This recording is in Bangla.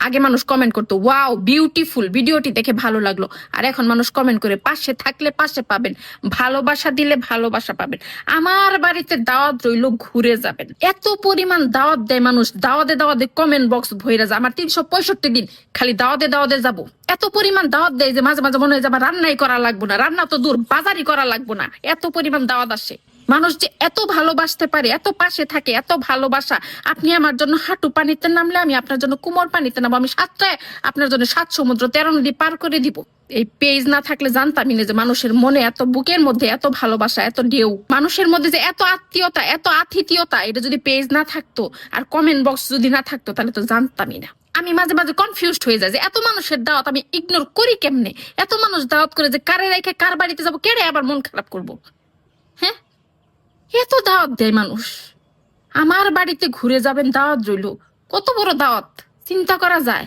আগে মানুষ কমেন্ট করতো ওয়াও বিউটিফুল, ভিডিওটি দেখে ভালো লাগলো। আর এখন মানুষ কমেন্ট করে পাশে থাকলে পাশে পাবেন, ভালোবাসা দিলে ভালোবাসা পাবেন। আমার বাড়িতে দাওয়াত রইলো, ঘুরে যাবেন। এত পরিমাণ দাওয়াত দেয় মানুষ, দাওয়াতে দাওয়াতে কমেন্ট বক্স ভইরা যায়। আমার 365 দিন খালি দাওয়াতে দাওয়াতে যাবো। এত পরিমাণ দাওয়াত দেয় যে মাঝে মাঝে মনে হয় যে আমার রান্নাই করা লাগবো না, রান্না তো দূর, বাজারই করা লাগবো না, এত পরিমাণ দাওয়াত আসে। মানুষ যে এত ভালোবাসতে পারে, এত পাশে থাকে, এত ভালোবাসা। আপনি আমার জন্য হাঁটু পানিতে নামলে আমি আপনার জন্য কোমর পানিতে নামবো। আমি সাতটায় আপনার জন্য 7 সমুদ্র 13 নদী পার করে দিব। এই পেজ না থাকলে জানতামই না যে মানুষের মনে এত, বুকের মধ্যে এত ভালোবাসা, এত ঢেউ, মানুষের মধ্যে যে এত আত্মীয়তা, এত আতিথেয়তা। এটা যদি পেজ না থাকতো আর কমেন্ট বক্স যদি না থাকতো তাহলে তো জানতামই না। আমি মাঝে মাঝে কনফিউজড হয়ে যায় যে এত মানুষের দাওয়াত আমি ইগনোর করি কেমনে। এত মানুষ দাওয়াত করে যে কারে রেখে কার বাড়িতে যাবো, কেড়ে আবার মন খারাপ করবো। হ্যাঁ, এত দাওয়াত দেয় মানুষ। আমার বাড়িতে ঘুরে যাবেন, দাওয়াত রইলো। কত বড় দাওয়াত চিন্তা করা যায়?